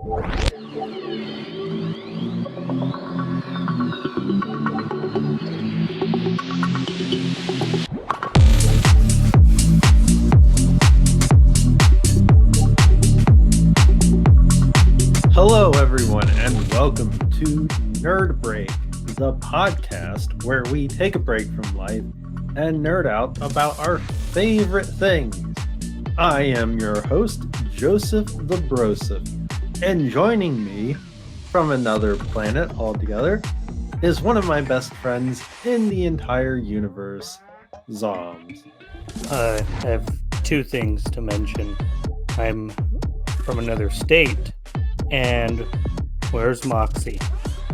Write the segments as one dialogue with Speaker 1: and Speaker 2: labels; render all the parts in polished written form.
Speaker 1: Hello, everyone, and welcome to Nerd Break, the podcast where we take a break from life and nerd out about our favorite things. I am your host, Joseph the Broseph, and joining me from another planet altogether is one of my best friends in the entire universe, Zombs.
Speaker 2: I have two things to mention. I'm from another state, and where's Moxie?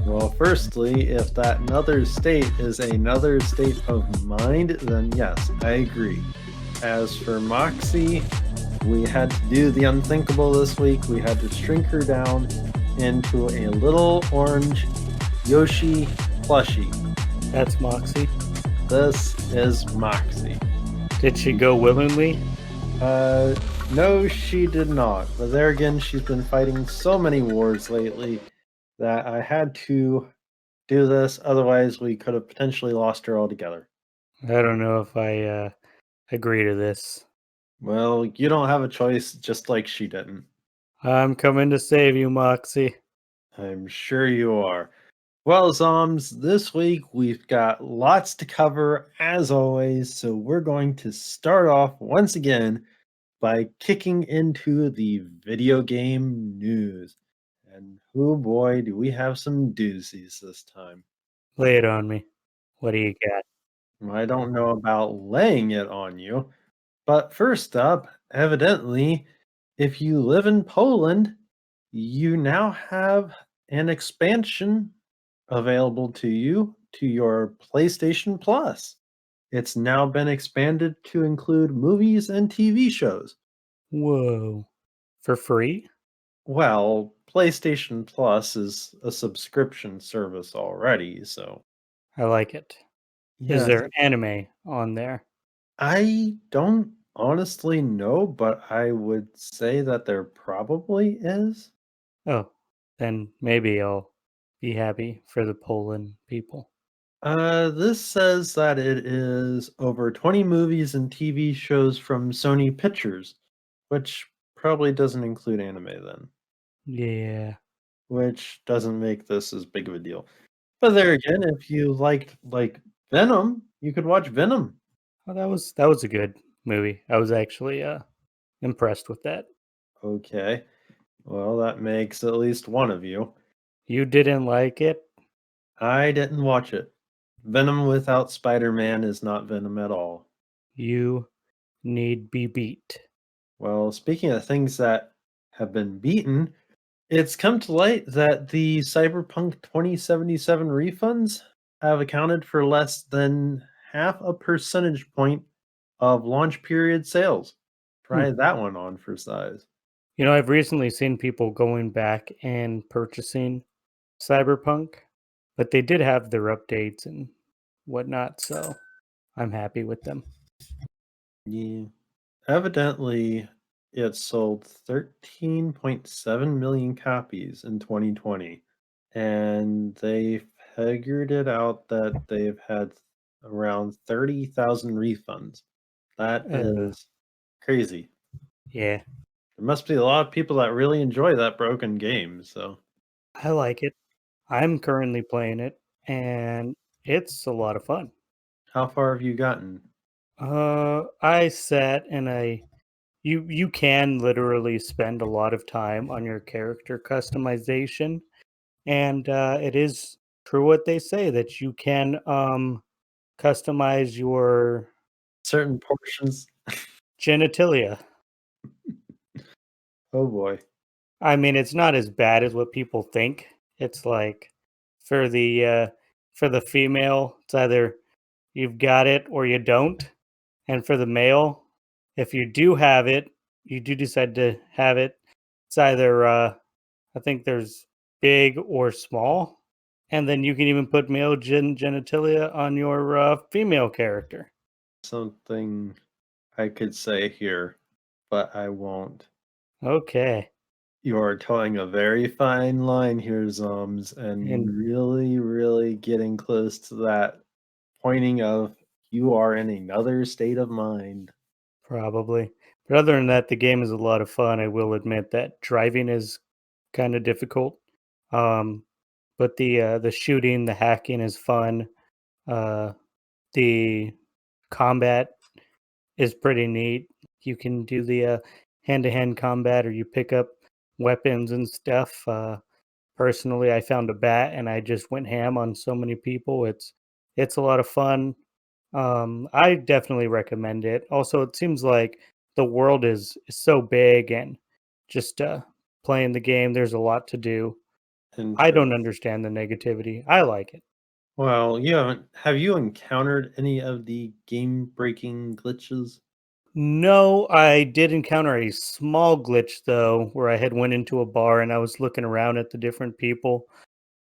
Speaker 1: Well, firstly, if that another state is another state of mind, then yes, I agree. As for Moxie, we had to do the unthinkable this week. We had to shrink her down into a little orange Yoshi plushie.
Speaker 2: That's Moxie.
Speaker 1: This is Moxie.
Speaker 2: Did she go willingly?
Speaker 1: No, she did not. But there again, she's been fighting so many wars lately that I had to do this. Otherwise, we could have potentially lost her altogether.
Speaker 2: I don't know if I agree to this.
Speaker 1: Well, you don't have a choice, just like she didn't.
Speaker 2: I'm coming to save you, Moxie.
Speaker 1: I'm sure you are. Well, Zombs, this week we've got lots to cover, as always, so we're going to start off once again by kicking into the video game news. And oh boy, do we have some doozies this time.
Speaker 2: Lay it on me. What do you got?
Speaker 1: I don't know about laying it on you, but first up, evidently, if you live in Poland, you now have an expansion available to you to your PlayStation Plus. It's now been expanded to include movies and TV shows.
Speaker 2: Whoa. For free?
Speaker 1: Well, PlayStation Plus is a subscription service already, so
Speaker 2: I like it. Is
Speaker 1: yeah,
Speaker 2: there anime on there?
Speaker 1: I don't honestly know, but I would say that there probably is.
Speaker 2: Oh, then maybe I'll be happy for the Poland people.
Speaker 1: This says that it is over 20 movies and TV shows from Sony Pictures, which probably doesn't include anime then,
Speaker 2: Yeah.
Speaker 1: which doesn't make this as big of a deal. But there again, if you liked like Venom, you could watch Venom.
Speaker 2: Oh, that was a good movie. I was actually impressed with that.
Speaker 1: Okay. Well, that makes at least one of you.
Speaker 2: You didn't like it?
Speaker 1: I didn't watch it. Venom without Spider-Man is not Venom at all.
Speaker 2: You need be beat.
Speaker 1: Well, speaking of things that have been beaten, it's come to light that the Cyberpunk 2077 refunds have accounted for less than half a percentage point of launch period sales. Try that one on for size.
Speaker 2: You know, I've recently seen people going back and purchasing Cyberpunk, but they did have their updates and whatnot, so I'm happy with them.
Speaker 1: Yeah. Evidently, it sold 13.7 million copies in 2020, and they figured it out that they've had around 30,000 refunds. That is crazy.
Speaker 2: Yeah,
Speaker 1: There must be a lot of people that really enjoy that broken game, so
Speaker 2: I like it. I'm currently playing it, and it's a lot of fun.
Speaker 1: how far have you gotten?
Speaker 2: I sat and you can literally spend a lot of time on your character customization, and it is true what they say that you can customize your
Speaker 1: Certain portions?
Speaker 2: genitalia.
Speaker 1: Oh boy.
Speaker 2: I mean, it's not as bad as what people think. It's like for the female, it's either you've got it or you don't. And for the male, if you do have it, you do decide to have it, it's either I think there's big or small. And then you can even put male genitalia on your female character.
Speaker 1: Something I could say here, but I won't.
Speaker 2: Okay.
Speaker 1: You are towing a very fine line here, Zombs, and
Speaker 2: And
Speaker 1: really, really getting close to that pointing of you are in another state of mind.
Speaker 2: probably. But other than that, the game is a lot of fun. I will admit that driving is kind of difficult. Um, but the shooting, the hacking is fun. Uh, the combat is pretty neat. You can do the hand-to-hand combat, or you pick up weapons and stuff. Personally, I found a bat and I just went ham on so many people. It's a lot of fun. I definitely recommend it. Also, it seems like the world is so big, and just playing the game, there's a lot to do. I don't
Speaker 1: Interest.
Speaker 2: understand the negativity. I like it.
Speaker 1: Well, you haven't have you encountered any of the game breaking glitches?
Speaker 2: No, I did encounter a small glitch though, where I had went into a bar and I was looking around at the different people,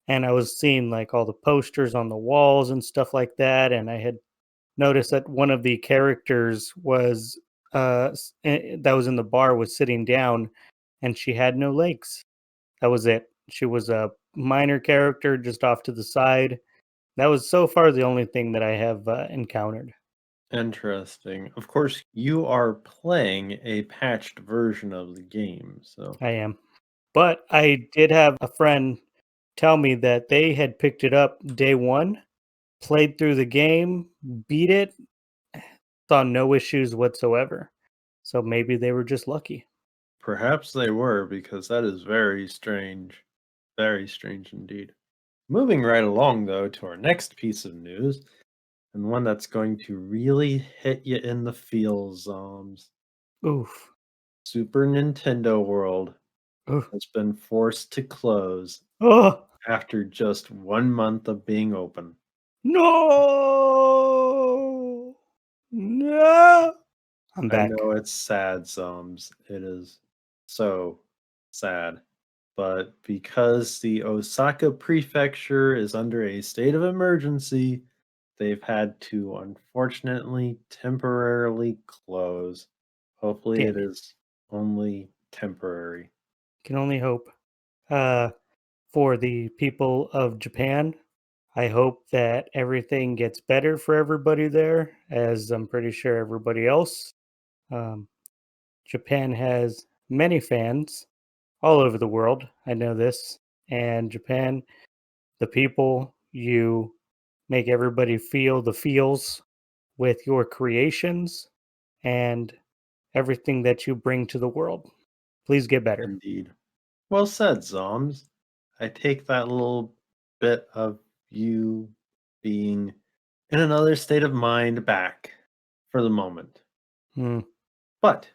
Speaker 2: and I was seeing like all the posters on the walls and stuff like that, and I had noticed that one of the characters was that was in the bar was sitting down, and she had no legs. That was it. She was a minor character just off to the side. That was so far the only thing that I have encountered.
Speaker 1: Interesting. Of course, you are playing a patched version of the game, so
Speaker 2: I am. But I did have a friend tell me that they had picked it up day one, played through the game, beat it, saw no issues whatsoever. So maybe they were just lucky.
Speaker 1: perhaps they were because that is very strange. Very strange indeed. Moving right along, though, to our next piece of news, and one that's going to really hit you in the feels, Zoms.
Speaker 2: Oof.
Speaker 1: Super Nintendo World
Speaker 2: Oof.
Speaker 1: has been forced to close
Speaker 2: Oh
Speaker 1: after just 1 month of being open.
Speaker 2: no! No! I'm
Speaker 1: I
Speaker 2: back.
Speaker 1: know it's sad, Zoms. It is so sad. But because the Osaka prefecture is under a state of emergency, they've had to unfortunately temporarily close. Hopefully,
Speaker 2: Damn
Speaker 1: it
Speaker 2: it.
Speaker 1: is only temporary.
Speaker 2: Can only hope. Uh, for the people of Japan, I hope that everything gets better for everybody there, as I'm pretty sure everybody else. Um, Japan has many fans all over the world. I know this. And Japan, the people, you make everybody feel the feels with your creations and everything that you bring to the world. Please get better.
Speaker 1: Indeed. Well said, Zoms. I take that little bit of you being in another state of mind back for the moment.
Speaker 2: Hmm.
Speaker 1: But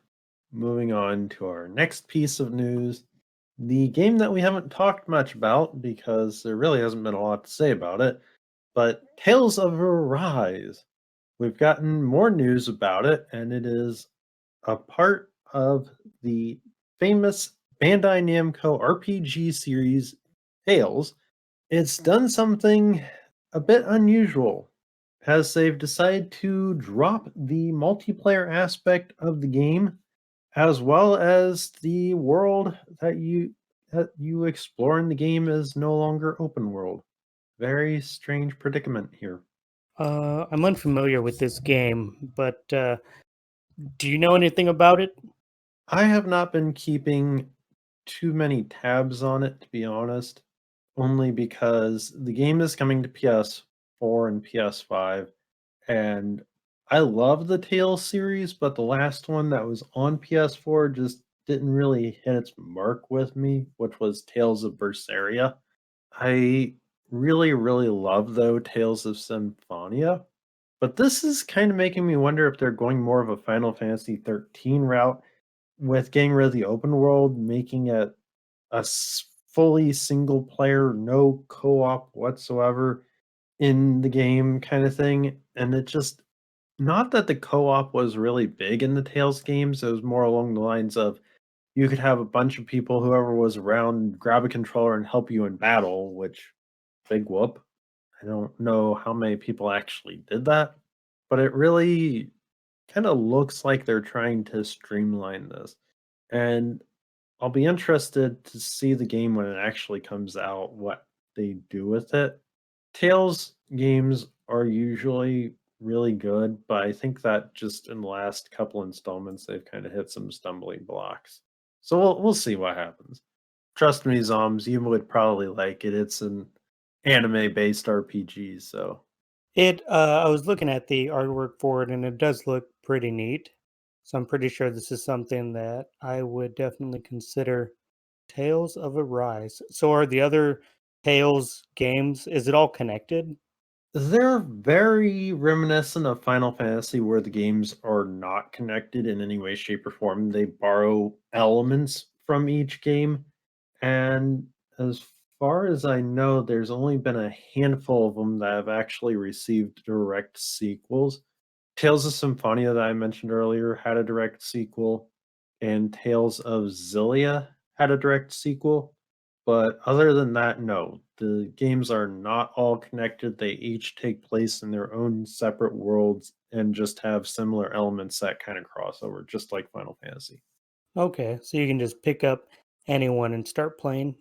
Speaker 1: moving on to our next piece of news, the game that we haven't talked much about because there really hasn't been a lot to say about it, but Tales of Arise. We've gotten more news about it, and it is a part of the famous Bandai Namco RPG series Tales. It's done something a bit unusual as they've decided to drop the multiplayer aspect of the game as well as the world that you explore in the game is no longer open world. Very strange predicament here.
Speaker 2: I'm unfamiliar with this game, but do you know anything about it?
Speaker 1: I have not been keeping too many tabs on it, to be honest, only because the game is coming to PS4 and PS5, and I love the Tales series, but the last one that was on PS4 just didn't really hit its mark with me, which was Tales of Berseria. I really, really love, though, Tales of Symphonia, but this is kind of making me wonder if they're going more of a Final Fantasy 13 route with getting rid of the open world, making it fully single player, no co op whatsoever in the game kind of thing. And it just, not that the co op was really big in the Tales games, it was more along the lines of you could have a bunch of people, whoever was around, grab a controller and help you in battle, which, big whoop. I don't know how many people actually did that, but it really kind of looks like they're trying to streamline this. And I'll be interested to see the game when it actually comes out, what they do with it. Tales games are usually really good, but I think that just in the last couple installments they've kind of hit some stumbling blocks. So we'll see what happens. Trust me, Zombs, you would probably like it. It's an anime-based RPG, so
Speaker 2: I was looking at the artwork for it, and it does look pretty neat. So I'm pretty sure this is something that I would definitely consider. Tales of Arise. So are the other Tales games? Is it all connected?
Speaker 1: they're very reminiscent of Final Fantasy, where the games are not connected in any way, shape, or form. They borrow elements from each game. And as far as I know, there's only been a handful of them that have actually received direct sequels. Tales of Symphonia that I mentioned earlier had a direct sequel, and Tales of Xillia had a direct sequel. But other than that, no. The games are not all connected. They each take place in their own separate worlds and just have similar elements that kind of cross over, just like Final Fantasy.
Speaker 2: Okay, so you can just pick up anyone and start playing.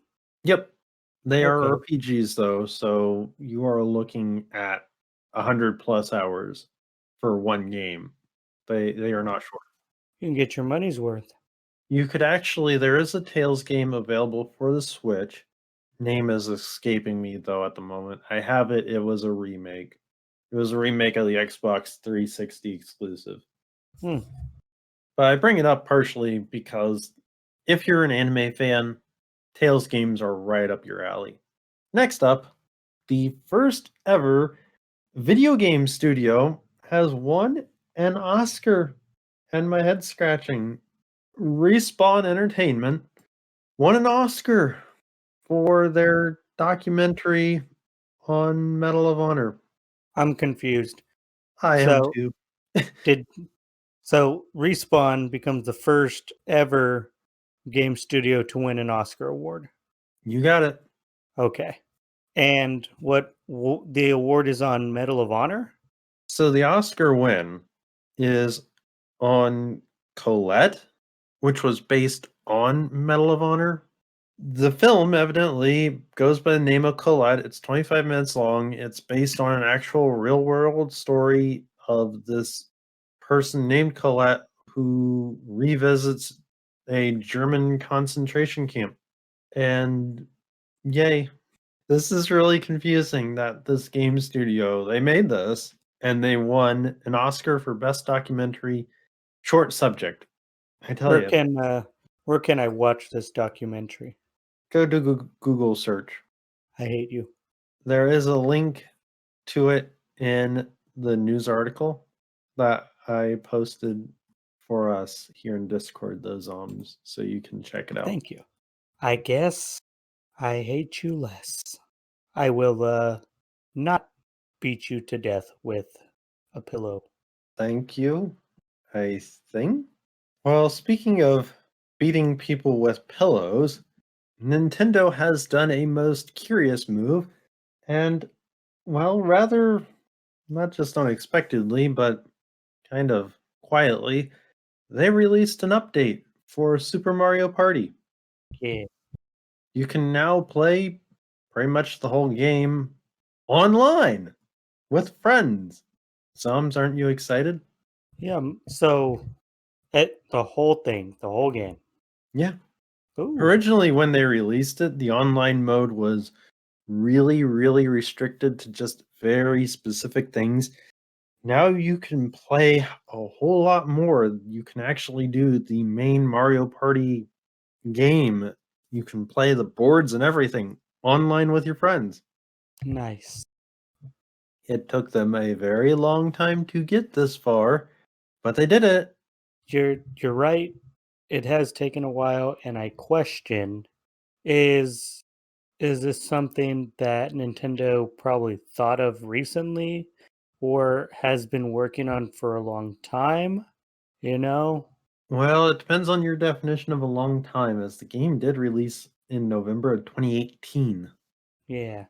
Speaker 1: Yep. They are
Speaker 2: Okay,
Speaker 1: RPGs though, so you are looking at 100 plus hours for one game. They are not short.
Speaker 2: you can get your money's worth.
Speaker 1: You could actually there is a Tales game available for the Switch. Name is escaping me though at the moment. I have it. It was a remake. It was a remake of the Xbox 360 exclusive.
Speaker 2: Hmm.
Speaker 1: But I bring it up partially because if you're an anime fan, Tales games are right up your alley. Next up, the first ever video game studio has won an Oscar, and my head scratching. Respawn Entertainment won an Oscar for their documentary on Medal of Honor.
Speaker 2: I'm confused.
Speaker 1: I am
Speaker 2: So
Speaker 1: too.
Speaker 2: did so Respawn becomes the first ever game studio to win an Oscar award.
Speaker 1: You got it.
Speaker 2: Okay. And the award is on Medal of Honor?
Speaker 1: So the Oscar win is on Colette, which was based on Medal of Honor. The film evidently goes by the name of Colette. It's 25 minutes long. It's based on an actual real world story of this person named Colette who revisits a German concentration camp. And yay, this is really confusing that this game studio, they made this and they won an Oscar for best documentary short subject. I tell
Speaker 2: Where
Speaker 1: you,
Speaker 2: can uh where can I watch this documentary?
Speaker 1: go to Google search.
Speaker 2: I hate you.
Speaker 1: There is a link to it in the news article that I posted for us here in Discord, the Zombs, so you can check it out.
Speaker 2: Thank you. I guess I hate you less. I will not beat you to death with a pillow.
Speaker 1: Thank you, I think. Well, speaking of beating people with pillows, Nintendo has done a most curious move, and, well, rather not just unexpectedly, but kind of quietly, they released an update for Super Mario Party.
Speaker 2: Yeah.
Speaker 1: You can now play pretty much the whole game online with friends. Zoms, aren't you excited?
Speaker 2: Yeah. So the whole thing, the whole game.
Speaker 1: Yeah.
Speaker 2: Ooh.
Speaker 1: Originally, when they released it, the online mode was really, really restricted to just very specific things. Now you can play a whole lot more. You can actually do the main Mario Party game. You can play the boards and everything online with your friends.
Speaker 2: Nice.
Speaker 1: It took them a very long time to get this far, but they did it.
Speaker 2: You're right. It has taken a while, and I question is is this something that Nintendo probably thought of recently or has been working on for a long time? You know?
Speaker 1: Well, it depends on your definition of a long time, as the game did release in November of 2018.
Speaker 2: Yeah.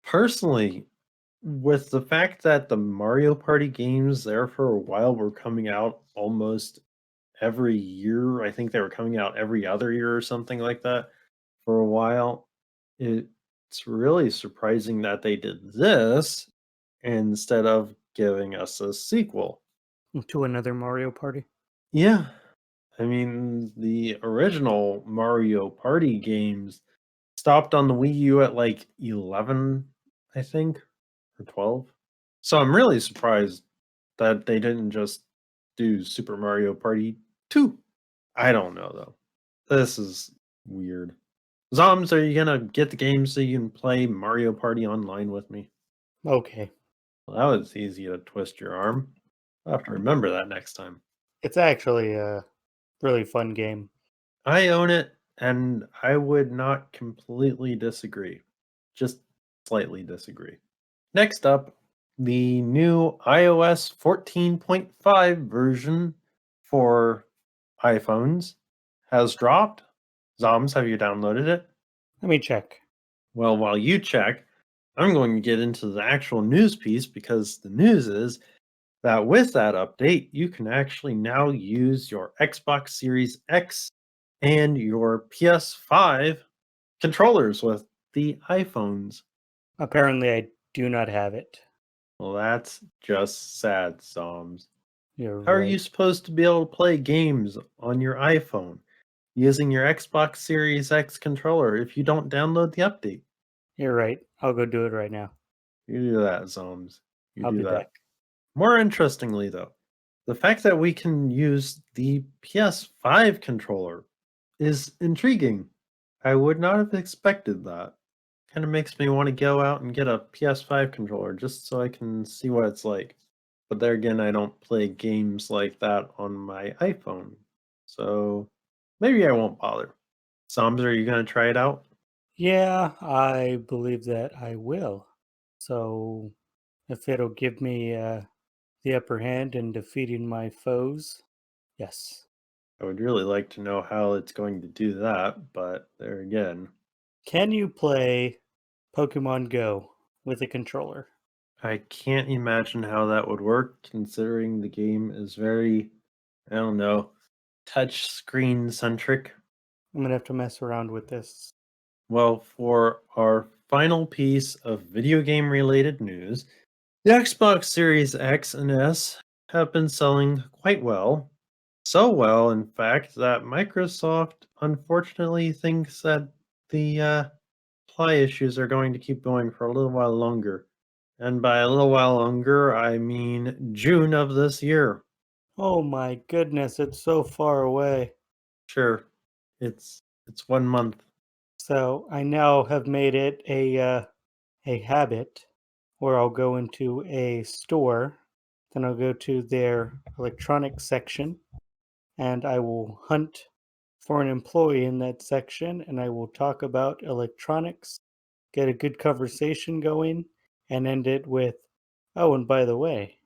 Speaker 1: Personally, with the fact that the Mario Party games there for a while were coming out almost every year. I think they were coming out every other year or something like that for a while. It's really surprising that they did this instead of giving us a sequel.
Speaker 2: To another Mario Party.
Speaker 1: Yeah. I mean, the original Mario Party games stopped on the Wii U at like 11, I think, or 12. So I'm really surprised that they didn't just do Super Mario Party 2. I don't know though. This is weird. Zombs, are you gonna get the game so you can play Mario Party online with me?
Speaker 2: Okay.
Speaker 1: Well, that was easy to twist your arm. I'll have to remember that next time.
Speaker 2: It's actually a really fun game.
Speaker 1: I own it, and I would not completely disagree. Just slightly disagree. Next up, the new iOS 14.5 version for iPhones has dropped. Zoms, have you downloaded it?
Speaker 2: Let me check.
Speaker 1: Well, while you check, I'm going to get into the actual news piece because the news is that with that update, you can actually now use your Xbox Series X and your PS5 controllers with the iPhones.
Speaker 2: Apparently, I do not have it.
Speaker 1: Well, that's just sad, Psalms.
Speaker 2: You're
Speaker 1: How are
Speaker 2: right.
Speaker 1: you supposed to be able to play games on your iPhone using your Xbox Series X controller if you don't download the update?
Speaker 2: You're right. I'll go do it right now.
Speaker 1: You do that, Psalms. You
Speaker 2: I'll
Speaker 1: do
Speaker 2: be back.
Speaker 1: that. More interestingly, though, the fact that we can use the PS5 controller is intriguing. I would not have expected that. Kind of makes me want to go out and get a PS5 controller just so I can see what it's like. But there again, I don't play games like that on my iPhone. So maybe I won't bother. Zombs, are you going to try it out?
Speaker 2: Yeah, I believe that I will. So, if it'll give me the upper hand in defeating my foes, yes.
Speaker 1: I would really like to know how it's going to do that, but there again,
Speaker 2: Can you play Pokemon Go with a controller?
Speaker 1: I can't imagine how that would work considering the game is very, I don't know, touch screen centric.
Speaker 2: I'm gonna have to mess around with this.
Speaker 1: Well, for our final piece of video game related news, the Xbox Series X and S have been selling quite well. So well, in fact, that Microsoft unfortunately thinks that the supply issues are going to keep going for a little while longer. And by a little while longer, I mean June of this year.
Speaker 2: Oh my goodness, it's so far away.
Speaker 1: Sure, it's 1 month.
Speaker 2: So I now have made it a habit where I'll go into a store, then I'll go to their electronics section, and I will hunt for an employee in that section, and I will talk about electronics, get a good conversation going, and end it with, "Oh, and by the way,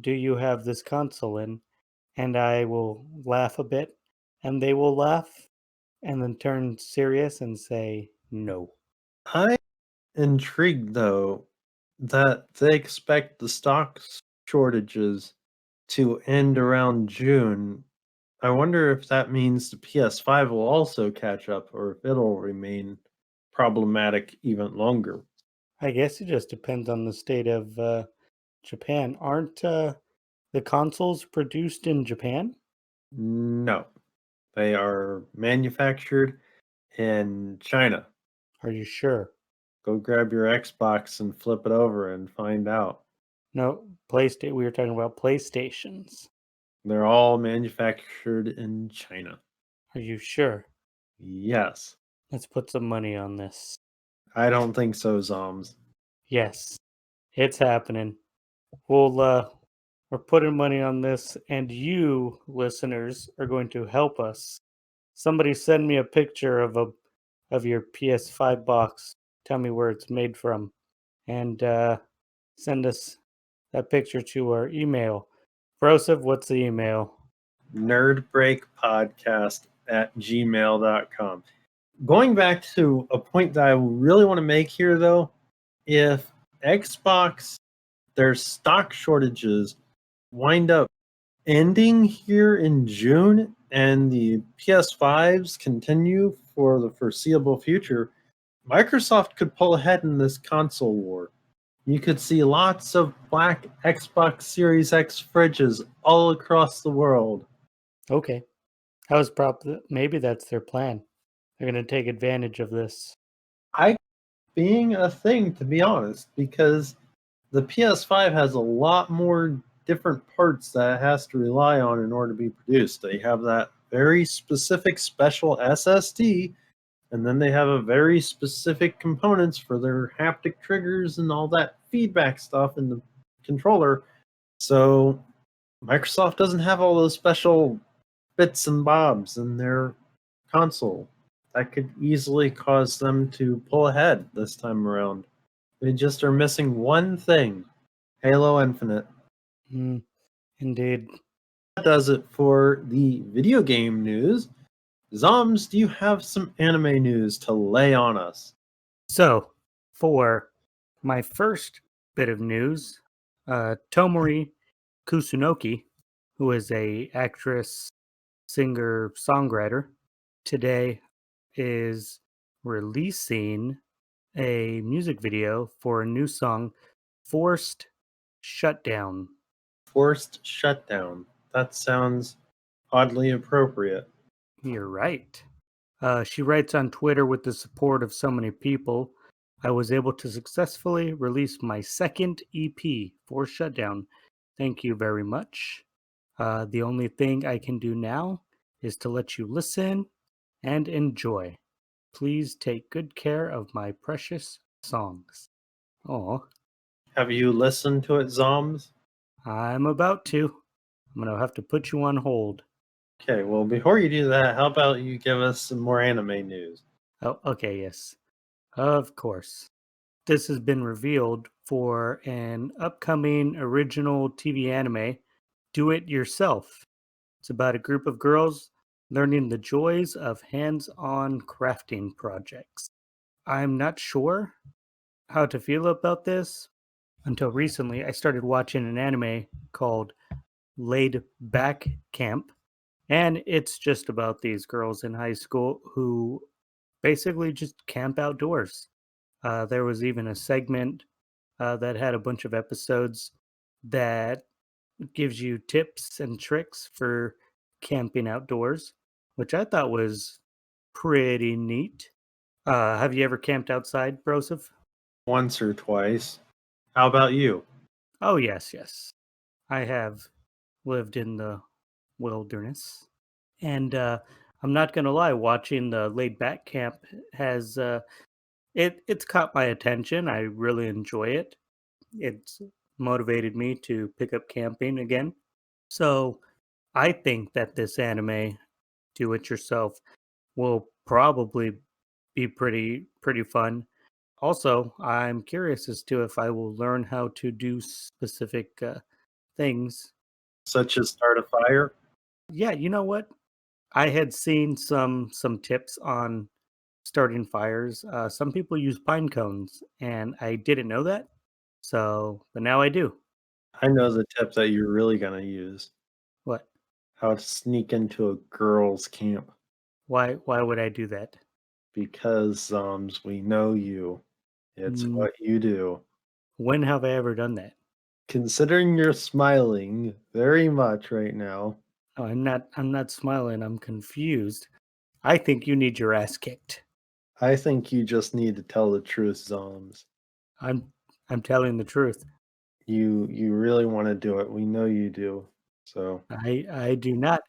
Speaker 2: do you have this console in?" And I will laugh a bit, and they will laugh, and then turn serious and say, "No."
Speaker 1: I'm intrigued though that they expect the stock shortages to end around June. I wonder if that means the PS5 will also catch up or if it'll remain problematic even longer.
Speaker 2: I guess it just depends on the state of Japan. Aren't the consoles produced in Japan?
Speaker 1: No, they are manufactured in China.
Speaker 2: Are you sure?
Speaker 1: Go grab your Xbox and flip it over and find out.
Speaker 2: No, PlayStation. We were talking about PlayStations.
Speaker 1: They're all manufactured in China.
Speaker 2: Are you sure?
Speaker 1: Yes.
Speaker 2: Let's put some money on this.
Speaker 1: I don't think so, Zoms.
Speaker 2: Yes, it's happening. We're putting money on this, and you listeners are going to help us. Somebody send me a picture of your PS5 box. Tell me where it's made from, and send us that picture to our email. Broseph, what's the email?
Speaker 1: Nerdbreakpodcast at gmail.com. Going back to a point that I really want to make here, though, if Xbox, their stock shortages wind up ending here in June, and the PS5s continue for the foreseeable future, Microsoft could pull ahead in this console war. You could see lots of black Xbox Series X fridges all across the world.
Speaker 2: Okay. Maybe that's their plan. They're going to take advantage of this.
Speaker 1: I being a thing, to be honest, because the PS5 has a lot more different parts that it has to rely on in order to be produced. They have that very specific special SSD, and then they have a very specific components for their haptic triggers and all that feedback stuff in the controller. So Microsoft doesn't have all those special bits and bobs in their console. That could easily cause them to pull ahead this time around. They just are missing one thing: Halo Infinite.
Speaker 2: Mm, indeed.
Speaker 1: That does it for the video game news. Zombs, do you have some anime news to lay on us?
Speaker 2: So, for my first bit of news, Tomori Kusunoki, who is a actress, singer, songwriter, today is releasing a music video for a new song, Forced Shutdown.
Speaker 1: Forced shutdown. That sounds oddly appropriate.
Speaker 2: You're right. She writes on Twitter, with the support of so many people, I was able to successfully release my second EP for Shutdown. Thank you very much. The only thing I can do now is to let you listen and enjoy. Please take good care of my precious songs. Oh,
Speaker 1: Have you listened to it, Zombs?
Speaker 2: I'm about to. I'm going to have to put you on hold.
Speaker 1: Okay, well, before you do that, how about you give us some more anime news?
Speaker 2: Oh, okay, yes. Of course. This has been revealed for an upcoming original TV anime, Do It Yourself. It's about a group of girls learning the joys of hands on crafting projects. I'm not sure how to feel about this. Until recently, I started watching an anime called Laid Back Camp, and it's just about these girls in high school who basically just camp outdoors. There was even a segment that had a bunch of episodes that gives you tips and tricks for camping outdoors, which I thought was pretty neat. Have you ever camped outside, Broseph?
Speaker 1: Once or twice. How about you?
Speaker 2: Oh, yes, yes. I have lived in the wilderness. And I'm not going to lie, watching the laid back camp has it's caught my attention. I really enjoy it. It's motivated me to pick up camping again. So I think that this anime, Do It Yourself, will probably be pretty fun. Also, I'm curious as to if I will learn how to do specific things.
Speaker 1: Such as start a fire?
Speaker 2: Yeah, you know what? I had seen some tips on starting fires. Some people use pine cones, and I didn't know that. So, but now I do.
Speaker 1: I know the tip that you're really going to use:
Speaker 2: What?
Speaker 1: how to sneak into a girl's camp.
Speaker 2: Why would I do that?
Speaker 1: Because, we know you. It's
Speaker 2: Mm,
Speaker 1: what you do.
Speaker 2: when have I ever done that?
Speaker 1: Considering you're smiling very much right now,
Speaker 2: Oh, I'm not smiling. I'm confused. I think you need your ass kicked.
Speaker 1: I think you just need to tell the truth, Zoms.
Speaker 2: I'm I'm telling the truth.
Speaker 1: You really want to do it. We know you do. So
Speaker 2: I do not.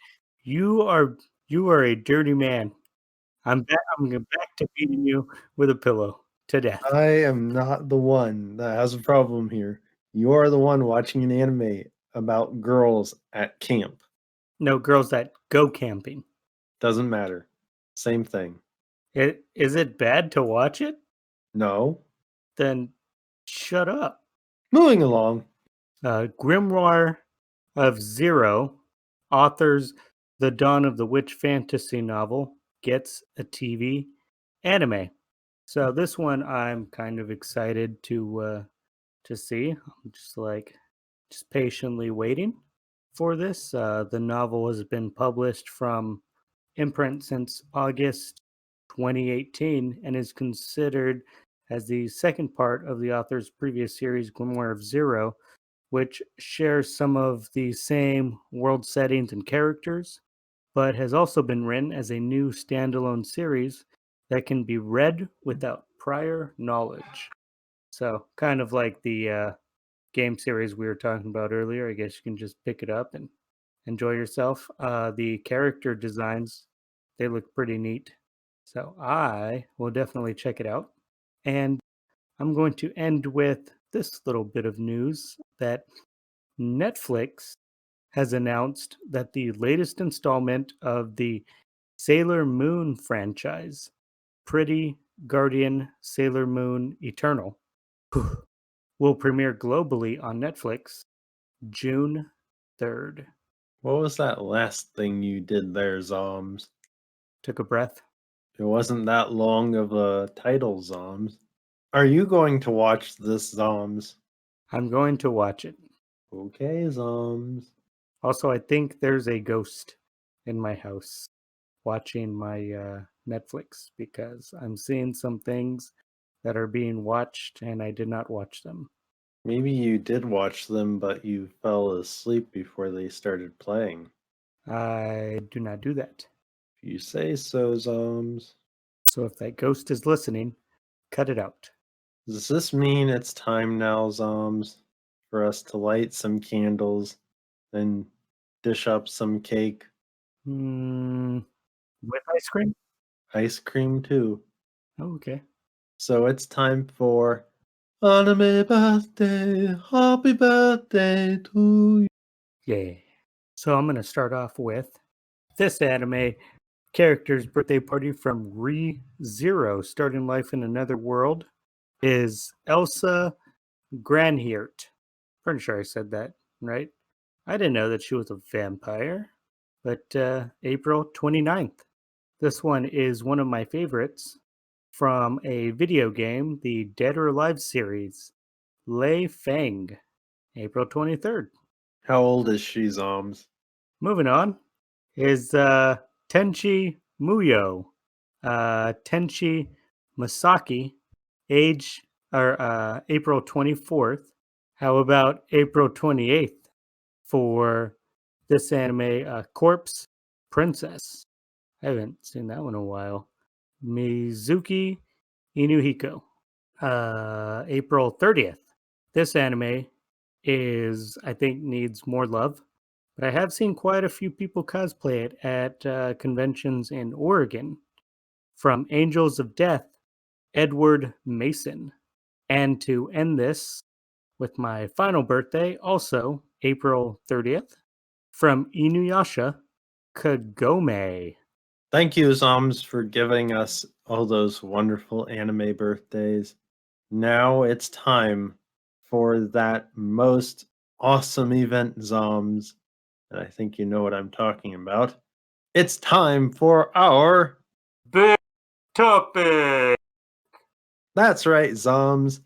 Speaker 2: You are you are a dirty man. I'm back to beating you with a pillow to death.
Speaker 1: I am not the one that has a problem here. You are the one watching an anime about girls at camp.
Speaker 2: No, girls that go camping.
Speaker 1: Doesn't matter. Same thing.
Speaker 2: Is it bad to watch it?
Speaker 1: No.
Speaker 2: Then shut up.
Speaker 1: Moving along.
Speaker 2: Grimoire of Zero authors the Dawn of the Witch fantasy novel gets a TV anime. So this one I'm kind of excited to see. I'm just patiently waiting for this. The novel has been published from imprint since August 2018 and is considered as the second part of the author's previous series, Grimoire of Zero, which shares some of the same world settings and characters, but has also been written as a new standalone series that can be read without prior knowledge. So, kind of like the game series we were talking about earlier. I guess you can just pick it up and enjoy yourself. The character designs, they look pretty neat. So I will definitely check it out. And I'm going to end with this little bit of news that Netflix has announced that the latest installment of the Sailor Moon franchise, Pretty Guardian Sailor Moon Eternal, will premiere globally on Netflix June 3rd.
Speaker 1: What was that last thing you did there, Zombs?
Speaker 2: Took a breath.
Speaker 1: It wasn't that long of a title, Zombs. Are you going to watch this, Zombs?
Speaker 2: I'm going to watch it.
Speaker 1: Okay, Zombs.
Speaker 2: Also, I think there's a ghost in my house watching my Netflix because I'm seeing some things that are being watched and I did not watch them.
Speaker 1: Maybe you did watch them, but you fell asleep before they started playing.
Speaker 2: I do not do that.
Speaker 1: If you say so, Zombs.
Speaker 2: So if that ghost is listening, cut it out.
Speaker 1: Does this mean it's time now, Zombs, for us to light some candles and dish up some cake?
Speaker 2: With ice cream?
Speaker 1: Ice cream, too.
Speaker 2: Oh, okay.
Speaker 1: So it's time for Anime Birthday, Happy Birthday to you.
Speaker 2: Yeah. So I'm going to start off with this anime character's birthday party from ReZero, starting life in another world, is Elsa Granhirt. Pretty sure I said that right. I didn't know that she was a vampire, but April 29th. This one is one of my favorites from a video game, the Dead or Alive series, Lei Feng, April 23rd.
Speaker 1: How old is she, Zombs?
Speaker 2: Moving on is Tenchi Muyo, Tenchi Masaki, age or April 24th. How about April 28th for this anime, Corpse Princess? I haven't seen that one in a while. Mizuki Inuhiko, April 30th. This anime is, I think, needs more love, but I have seen quite a few people cosplay it at conventions in Oregon. From Angels of Death, Edward Mason. And to end this with my final birthday, also April 30th, from Inuyasha, Kagome.
Speaker 1: Thank you, Zombs, for giving us all those wonderful anime birthdays. Now it's time for that most awesome event, Zombs. And I think you know what I'm talking about. It's time for our
Speaker 2: Big topic!
Speaker 1: That's right, Zombs.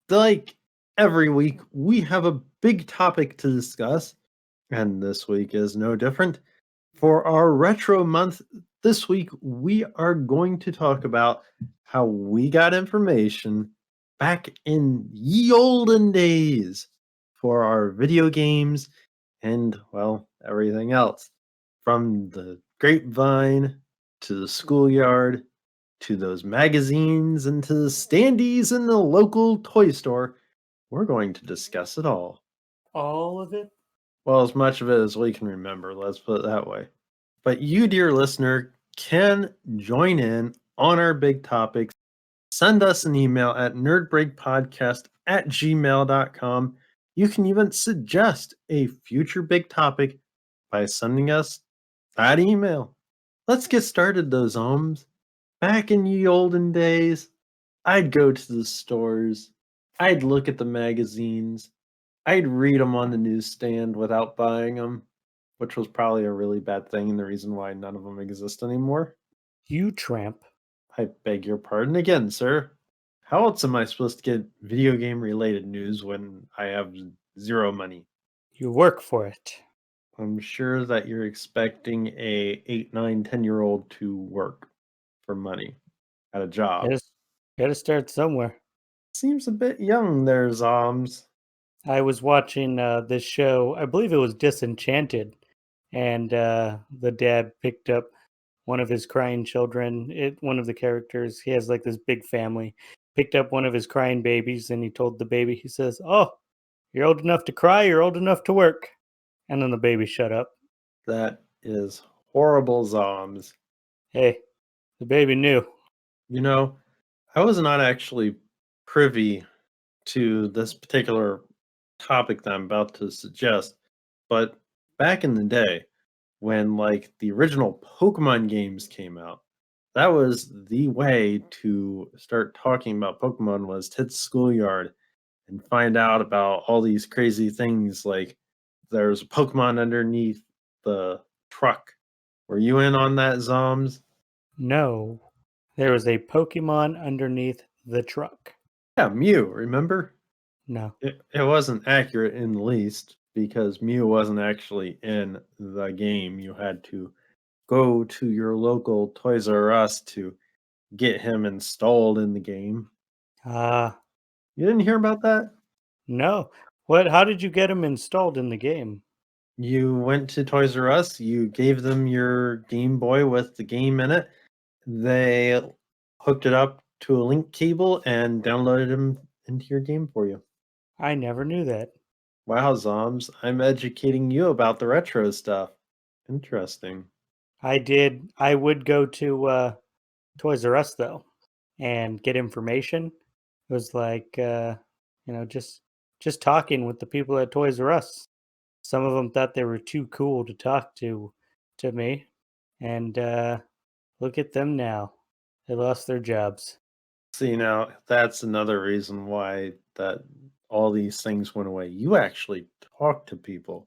Speaker 1: Like every week, we have a big topic to discuss, and this week is no different. For our retro month, this week we are going to talk about how we got information back in ye olden days for our video games and, well, everything else. From the grapevine to the schoolyard to those magazines and to the standees in the local toy store, we're going to discuss it all.
Speaker 2: All of it?
Speaker 1: Well, as much of it as we can remember, let's put it that way. But you, dear listener, can join in on our big topics. Send us an email at nerdbreakpodcast@gmail.com. You can even suggest a future big topic by sending us that email. Let's get started, those ohms. Back in ye olden days, I'd go to the stores, I'd look at the magazines, I'd read them on the newsstand without buying them, which was probably a really bad thing and the reason why none of them exist anymore.
Speaker 2: You tramp.
Speaker 1: I beg your pardon again, sir. How else am I supposed to get video game related news when I have zero money?
Speaker 2: You work for it.
Speaker 1: I'm sure that you're expecting a 8, 9, 10-year-old to work for money at a job.
Speaker 2: Gotta, gotta start somewhere.
Speaker 1: Seems a bit young there, Zombs.
Speaker 2: I was watching this show. I believe it was Disenchanted, and the dad picked up one of his crying children. One of the characters, he has like this big family. Picked up one of his crying babies, and he told the baby, he says, "Oh, you're old enough to cry. You're old enough to work." And then the baby shut up.
Speaker 1: That is horrible, Zombs.
Speaker 2: Hey, the baby knew.
Speaker 1: You know, I was not actually privy to this particular topic that I'm about to suggest, but back in the day, when like the original Pokemon games came out, that was the way to start talking about Pokemon was to hit the schoolyard and find out about all these crazy things like there's a Pokemon underneath the truck. Were you in on that, Zombs?
Speaker 2: No, there was a Pokemon underneath the truck.
Speaker 1: Yeah, Mew, remember?
Speaker 2: No,
Speaker 1: It wasn't accurate in the least because Mew wasn't actually in the game. You had to go to your local Toys R Us to get him installed in the game.
Speaker 2: ah,
Speaker 1: You didn't hear about that?
Speaker 2: no. What? How did you get him installed in the game?
Speaker 1: You went to Toys R Us, you gave them your Game Boy with the game in it. They hooked it up to a link cable and downloaded him into your game for you.
Speaker 2: I never knew that.
Speaker 1: Wow, Zombs, I'm educating you about the retro stuff. Interesting.
Speaker 2: I did. I would go to Toys R Us though, and get information. It was like, just talking with the people at Toys R Us. Some of them thought they were too cool to talk to me, and look at them now. They lost their jobs.
Speaker 1: See, now that's another reason why that all these things went away. You actually talked to people.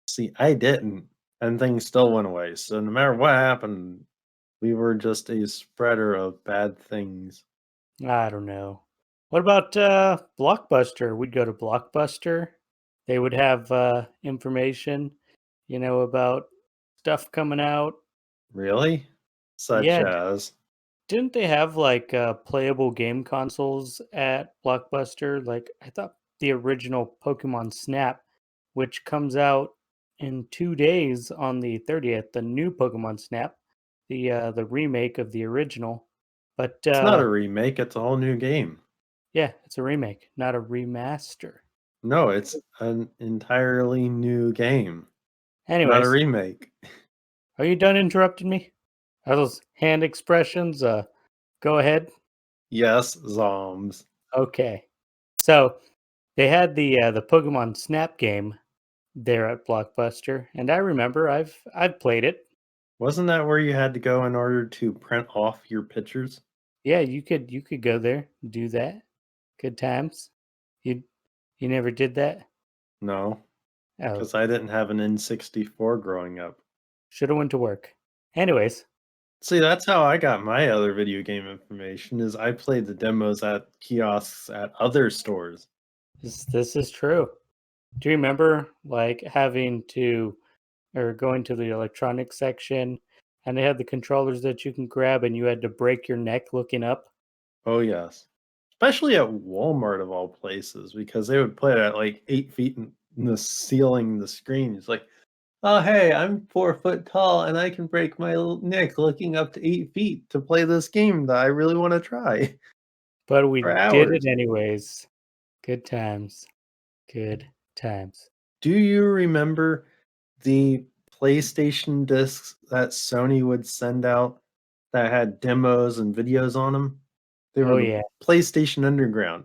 Speaker 1: See, I didn't, and things still went away. So no matter what happened, we were just a spreader of bad things.
Speaker 2: I don't know. What about Blockbuster? We'd go to Blockbuster. They would have information, about stuff coming out.
Speaker 1: Really? Such
Speaker 2: Yeah,
Speaker 1: as
Speaker 2: didn't they have like playable game consoles at Blockbuster? Like I thought the original Pokemon Snap, which comes out in 2 days on the 30th, the new Pokemon Snap, the remake of the original. But
Speaker 1: it's not a remake, it's a whole new game.
Speaker 2: yeah, it's a remake, not a remaster.
Speaker 1: No, it's an entirely new game, not a
Speaker 2: Anyways,
Speaker 1: remake.
Speaker 2: are you done interrupting me? Are those hand expressions? Go ahead.
Speaker 1: Yes, Zombs.
Speaker 2: Okay. So they had the Pokemon Snap game there at Blockbuster, and I remember I've played it.
Speaker 1: Wasn't that where you had to go in order to print off your pictures?
Speaker 2: Yeah, you could go there, do that. Good times. You you never did that?
Speaker 1: No,
Speaker 2: Oh,
Speaker 1: because I didn't have an N64 growing up.
Speaker 2: should have went to work. Anyways,
Speaker 1: See, that's how I got my other video game information is I played the demos at kiosks at other stores.
Speaker 2: this is true. Do you remember like having to or going to the electronics section and they had the controllers that you can grab and you had to break your neck looking up?
Speaker 1: Oh, yes. Especially at Walmart of all places, because they would put it at like 8 feet in the ceiling, the screen. It's like, oh, hey, I'm 4 foot tall and I can break my neck looking up to 8 feet to play this game that I really want to try
Speaker 2: But we
Speaker 1: for
Speaker 2: did it
Speaker 1: hours.
Speaker 2: anyways. Good times. Good times.
Speaker 1: Do you remember the PlayStation discs that Sony would send out that had demos and videos on them? They were
Speaker 2: Oh
Speaker 1: the
Speaker 2: yeah.
Speaker 1: PlayStation Underground.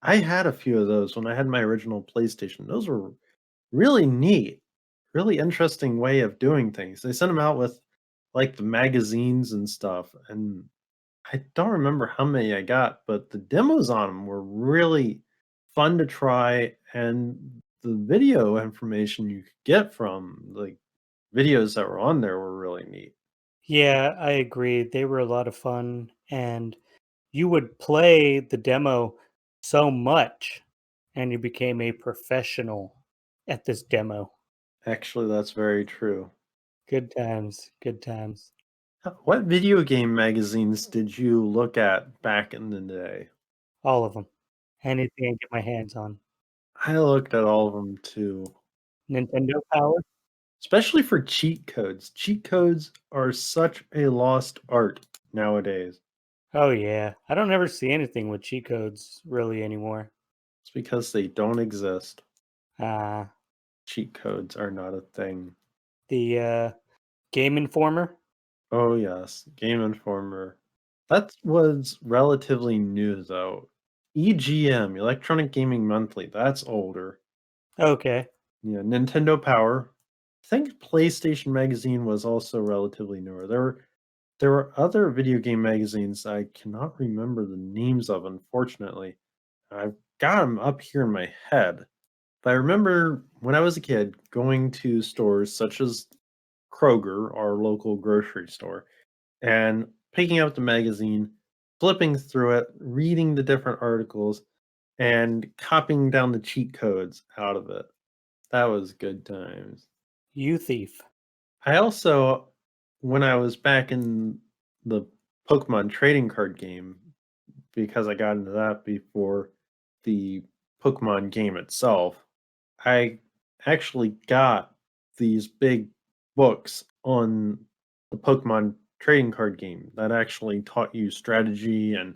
Speaker 1: I had a few of those when I had my original PlayStation. Those were really neat, really interesting way of doing things. They sent them out with like the magazines and stuff, and I don't remember how many I got, but the demos on them were really fun to try, and the video information you could get from like videos that were on there were really neat.
Speaker 2: Yeah, I agree. They were a lot of fun and you would play the demo so much and you became a professional at this demo.
Speaker 1: Actually, that's very true.
Speaker 2: Good times. Good times.
Speaker 1: What video game magazines did you look at back in the day?
Speaker 2: All of them. Anything I get my hands on.
Speaker 1: I looked at all of them too,
Speaker 2: Nintendo Power?
Speaker 1: especially for cheat codes. Cheat codes are such a lost art nowadays.
Speaker 2: Oh, yeah. I don't ever see anything with cheat codes really anymore.
Speaker 1: It's because they don't exist.
Speaker 2: Uh,
Speaker 1: Cheat codes are not a thing.
Speaker 2: the Game Informer?
Speaker 1: Oh, yes, Game Informer. That was relatively new, though. EGM, Electronic Gaming Monthly, that's older.
Speaker 2: Okay.
Speaker 1: Yeah, Nintendo Power. I think PlayStation Magazine was also relatively newer. There were other video game magazines I cannot remember the names of, unfortunately. I've got them up here in my head. But I remember when I was a kid going to stores such as Kroger, our local grocery store, and picking up the magazine, flipping through it, reading the different articles, and copying down the cheat codes out of it. That was good times.
Speaker 2: You Thief.
Speaker 1: I also, when I was back in the Pokemon trading card game, because I got into that before the Pokemon game itself, I actually got these big books on the Pokemon trading card game that actually taught you strategy and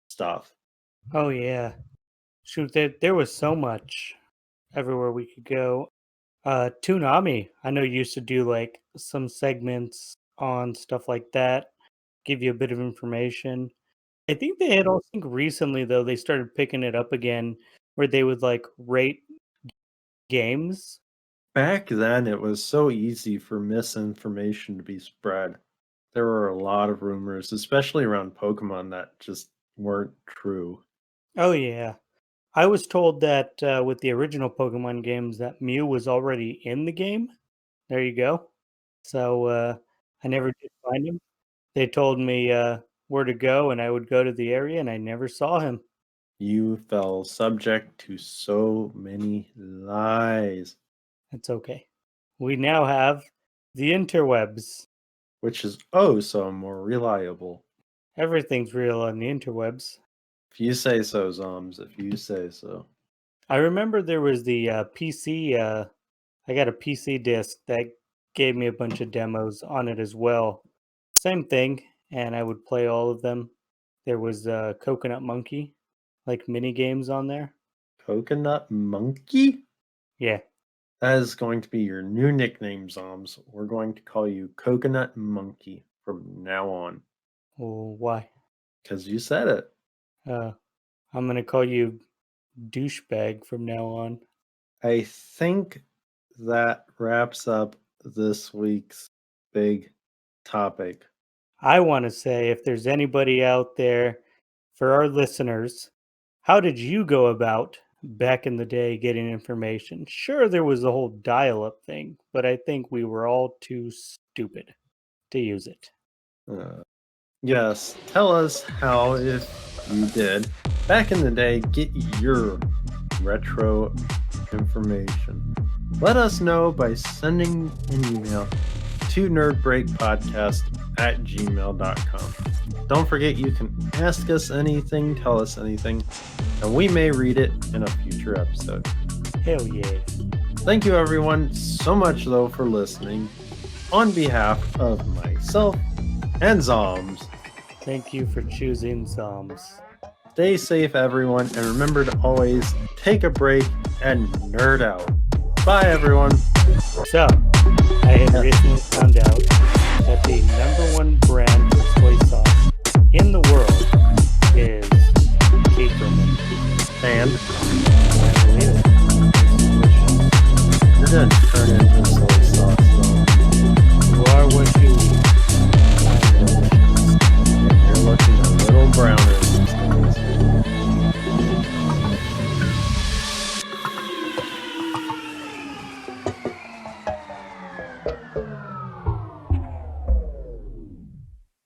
Speaker 1: stuff.
Speaker 2: Oh, yeah. Shoot, there was so much everywhere we could go. Toonami, I know used to do like some segments on stuff like that, give you a bit of information. I think they had also think recently though they started picking it up again where they would like rate games.
Speaker 1: Back then, it was so easy for misinformation to be spread. There were a lot of rumors, especially around Pokemon, that just weren't true.
Speaker 2: Oh yeah. I was told that with the original Pokemon games that Mew was already in the game. There you go. So I never did find him. They told me where to go and I would go to the area and I never saw him.
Speaker 1: You fell subject to so many lies,
Speaker 2: It's okay. We now have the interwebs.
Speaker 1: which is oh so more reliable.
Speaker 2: Everything's real on the interwebs.
Speaker 1: If you say so, Zombs, if you say so.
Speaker 2: I remember there was the PC. I got a PC disc that gave me a bunch of demos on it as well. Same thing, and I would play all of them. There was Coconut Monkey, like mini games on there.
Speaker 1: Coconut Monkey?
Speaker 2: Yeah.
Speaker 1: That is going to be your new nickname, Zombs. We're going to call you Coconut Monkey from now on.
Speaker 2: Well, why?
Speaker 1: Because you said it.
Speaker 2: Uh, I'm gonna call you douchebag from now on.
Speaker 1: I think that wraps up this week's big topic.
Speaker 2: I want to say if there's anybody out there for our listeners, how did you go about back in the day getting information? Sure, there was the whole dial up thing, but I think we were all too stupid to use it.
Speaker 1: Uh, yes, tell us how, if you did, back in the day, get your retro information. Let us know by sending an email to nerdbreakpodcast@gmail.com. Don't forget you can ask us anything, tell us anything, and we may read it in a future episode.
Speaker 2: Hell yeah.
Speaker 1: Thank you everyone so much though for listening. On behalf of myself and Zombs,
Speaker 2: Thank you for choosing Zombs.
Speaker 1: stay safe everyone, and remember to always take a break and nerd out. Bye everyone.
Speaker 2: So, I had recently found out that the #1 brand for soy sauce in the world is Caperman.
Speaker 1: And
Speaker 2: I believe it. It's delicious.
Speaker 1: you're gonna turn into a